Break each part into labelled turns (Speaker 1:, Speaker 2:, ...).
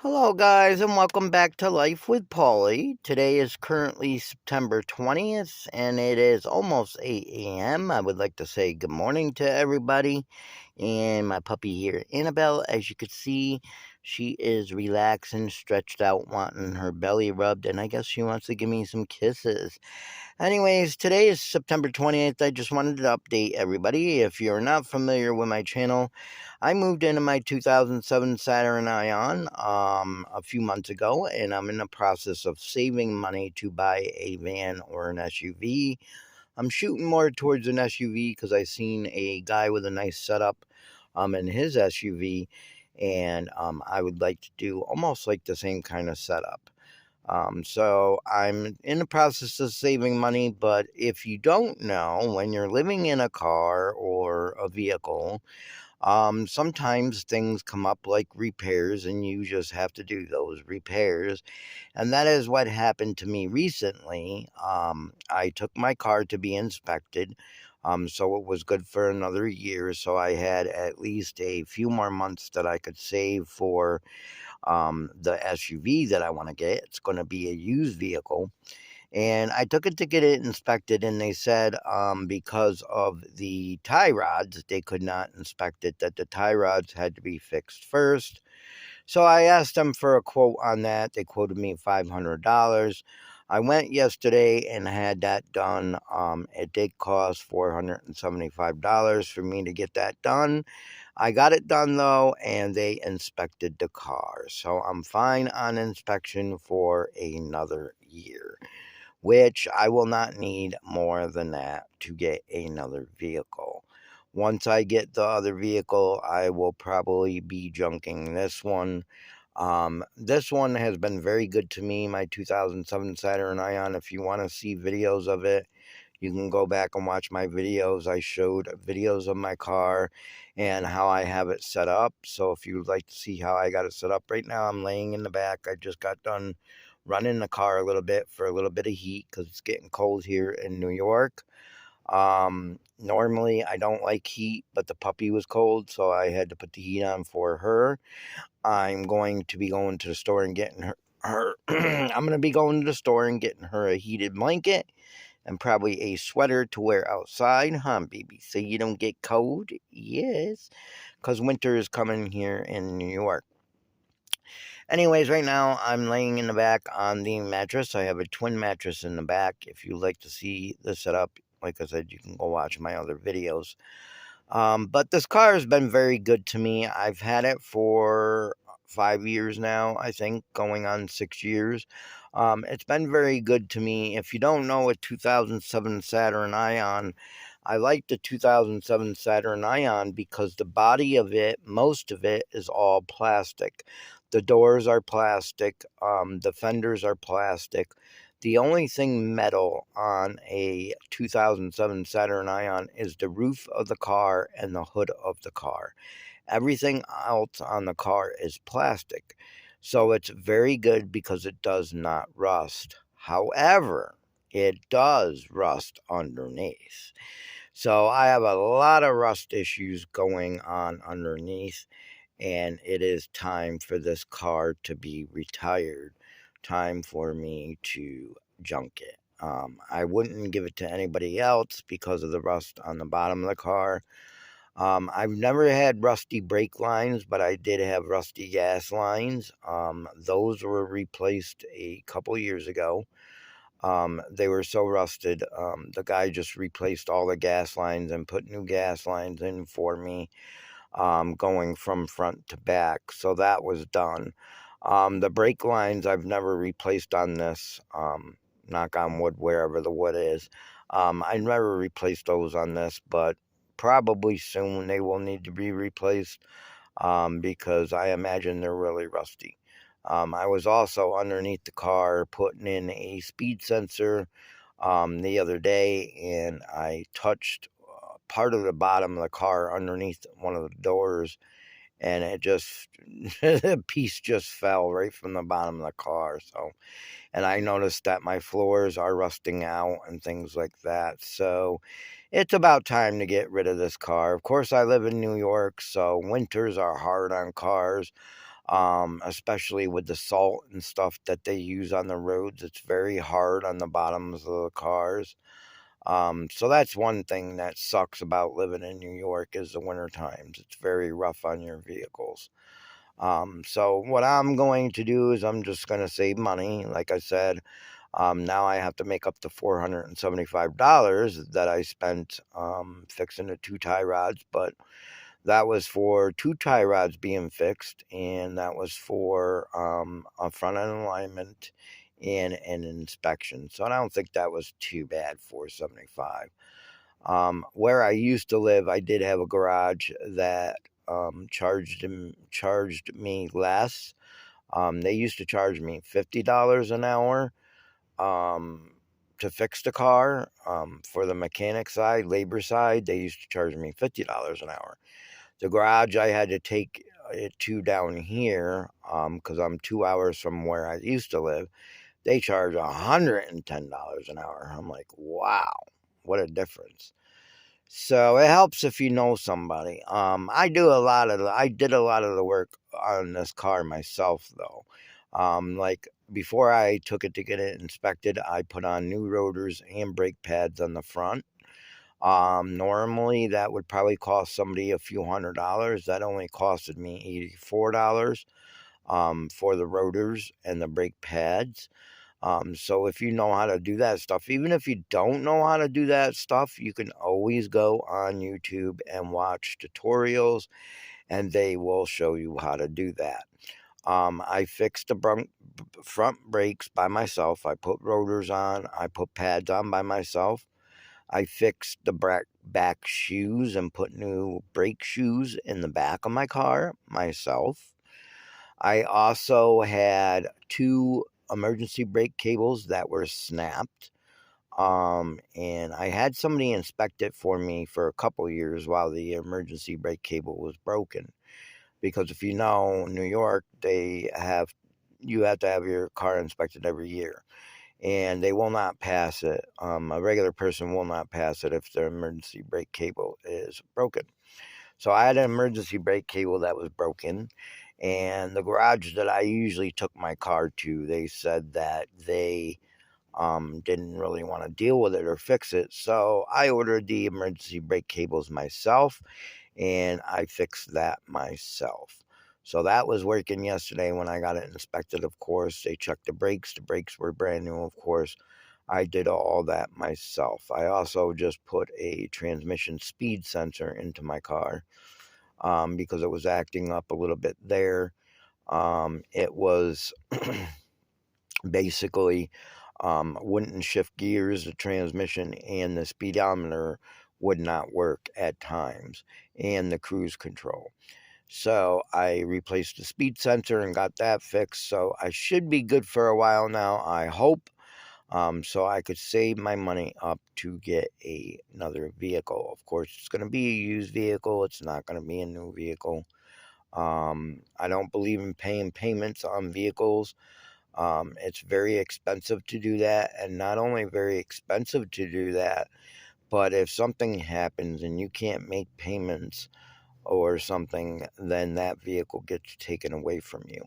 Speaker 1: Hello, guys, and welcome back to Life with Paulie. Today is currently September 20th, and it is almost 8 a.m. I would like to say good morning to everybody. And my puppy here, Annabelle, as you can see, she is relaxing, stretched out, wanting her belly rubbed, and I guess she wants to give me some kisses. Anyways, today is September 28th. I just wanted to update everybody. If you're not familiar with my channel, I moved into my 2007 Saturn Ion a few months ago, and I'm in the process of saving money to buy a van or an SUV. I'm shooting more towards an SUV because I seen a guy with a nice setup in his SUV, and I would like to do almost like the same kind of setup. So I'm in the process of saving money, but if you don't know, when you're living in a car or a vehicle, sometimes things come up like repairs and you just have to do those repairs. And that is what happened to me recently. I took my car to be inspected. So it was good for another year. So I had at least a few more months that I could save for the SUV that I want to get. It's going to be a used vehicle. And I took it to get it inspected, and they said because of the tie rods, they could not inspect it, that the tie rods had to be fixed first. So I asked them for a quote on that. They quoted me $500. I went yesterday and had that done. It did cost $475 for me to get that done. I got it done though, and they inspected the car. So I'm fine on inspection for another year, which I will not need more than that to get another vehicle. Once I get the other vehicle, I will probably be junking this one. This one has been very good to me, my 2007 Saturn Ion. If you want to see videos of it, you can go back and watch my videos. I showed videos of my car and how I have it set up. So if you would like to see how I got it set up right now, I'm laying in the back. I just got done running the car a little bit for a little bit of heat because it's getting cold here in New York. Normally I don't like heat, but the puppy was cold, so I had to put the heat on for her. I'm going to be going to the store and getting her I'm going to be going to the store and getting her a heated blanket and probably a sweater to wear outside, huh, baby? So you don't get cold? Yes, because winter is coming here in New York. Anyways, right now I'm laying in the back on the mattress. I have a twin mattress in the back. If you like to see the setup, like I said, you can go watch my other videos. But this car has been very good to me. I've had it for 5 years now, I think, going on 6 years. It's been very good to me. If you don't know a 2007 Saturn Ion, I like the 2007 Saturn Ion because the body of it, most of it, is all plastic. The doors are plastic, the fenders are plastic. The only thing metal on a 2007 Saturn Ion is the roof of the car and the hood of the car. Everything else on the car is plastic. So it's very good because it does not rust. However, it does rust underneath. So I have a lot of rust issues going on underneath, and it is time for this car to be retired. Time for me to junk it. I wouldn't give it to anybody else because of the rust on the bottom of the car. I've never had rusty brake lines, but I did have rusty gas lines. Those were replaced a couple years ago. They were so rusted. The guy just replaced all the gas lines and put new gas lines in for me, going from front to back. So that was done. The brake lines I've never replaced on this. Knock on wood, wherever the wood is. I never replaced those on this, but probably soon they will need to be replaced, because I imagine they're really rusty. I was also underneath the car putting in a speed sensor the other day, and I touched part of the bottom of the car underneath one of the doors, and it just the piece just fell right from the bottom of the car. So, and I noticed that my floors are rusting out and things like that. So it's about time to get rid of this car. Of course, I live in New York, so winters are hard on cars. especially with the salt and stuff that they use on the roads. It's very hard on the bottoms of the cars. So that's one thing that sucks about living in New York is the winter times. It's very rough on your vehicles. So what I'm going to do is I'm just going to save money. Like I said, now I have to make up the $475 that I spent fixing the two tie rods, but that was for two tie rods being fixed, and that was for a front end alignment and an inspection. So I don't think that was too bad, 475. Where I used to live, I did have a garage that charged me less. They used to charge me $50 an hour to fix the car. For the mechanic side, labor side, they used to charge me $50 an hour. The garage I had to take it to down here, because I'm 2 hours from where I used to live, they charge $110 an hour. I'm like, wow, what a difference. So it helps if you know somebody. I did a lot of the work on this car myself, though. Like before I took it to get it inspected, I put on new rotors and brake pads on the front. Normally that would probably cost somebody a few $100s. That only costed me $84 for the rotors and the brake pads. So if you know how to do that stuff, even if you don't know how to do that stuff, you can always go on YouTube and watch tutorials, and they will show you how to do that. I fixed the front brakes by myself. I put rotors on. I put pads on by myself. I fixed the back shoes and put new brake shoes in the back of my car myself. I also had two emergency brake cables that were snapped. And I had somebody inspect it for me for a couple years while the emergency brake cable was broken. Because if you know, New York, you have to have your car inspected every year, and they will not pass it. A regular person will not pass it if their emergency brake cable is broken. So I had an emergency brake cable that was broken, and the garage that I usually took my car to, they said that they didn't really want to deal with it or fix it. So I ordered the emergency brake cables myself, and I fixed that myself. So that was working yesterday when I got it inspected. Of course, they checked the brakes. The brakes were brand new, of course. I did all that myself. I also just put a transmission speed sensor into my car because it was acting up a little bit there. It was basically wouldn't shift gears, the transmission and the speedometer would not work at times, and the cruise control. So I replaced the speed sensor and got that fixed. So I should be good for a while now, I hope. So I could save my money up to get another vehicle. Of course, it's going to be a used vehicle. It's not going to be a new vehicle. I don't believe in paying payments on vehicles. It's very expensive to do that, and not only very expensive to do that, but if something happens and you can't make payments or something, then that vehicle gets taken away from you.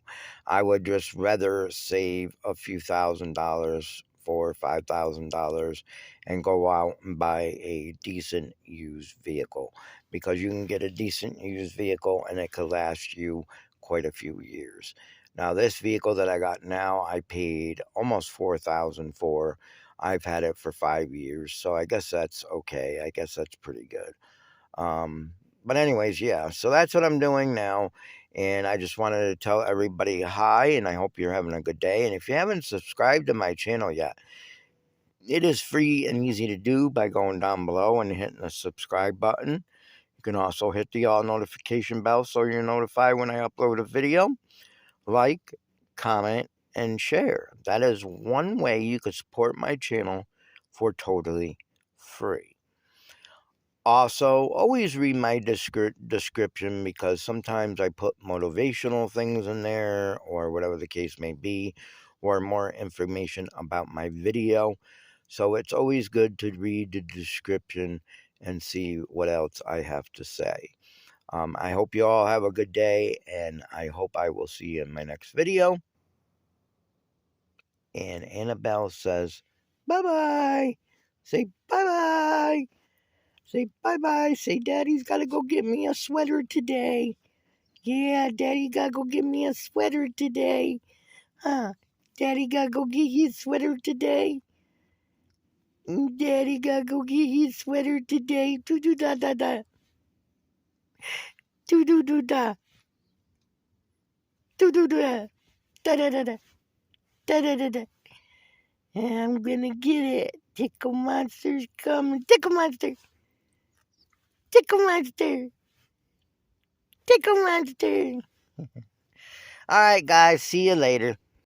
Speaker 1: I would just rather save a few $1,000s, $4,000 or $5,000, and go out and buy a decent used vehicle, because you can get a decent used vehicle and it could last you quite a few years. Now, this vehicle that I got now, I paid almost $4,000 for. I've had it for 5 years, so I guess that's okay. I guess that's pretty good. But anyways, yeah, so that's what I'm doing now. And I just wanted to tell everybody hi, and I hope you're having a good day. And if you haven't subscribed to my channel yet, it is free and easy to do by going down below and hitting the subscribe button. You can also hit the all notification bell so you're notified when I upload a video. Like, comment, and share. That is one way you could support my channel for totally free. Also, always read my description, because sometimes I put motivational things in there or whatever the case may be, or more information about my video. So it's always good to read the description and see what else I have to say. I hope you all have a good day, and I hope I will see you in my next video. And Annabelle says, bye-bye. Say bye-bye. Say bye-bye. Say Daddy's got to go get me a sweater today. Yeah, Daddy got to go get me a sweater today. Huh? Daddy got to go get his sweater today. Daddy got to go get his sweater today. Do-do-da-da-da. Do-do-do-da. Do-do-da. Da-da-da-da. Da-da-da-da. I'm gonna get it. Tickle Monster's coming. Tickle Monster. Tickle Monster. Tickle Monster. All right, guys. See you later.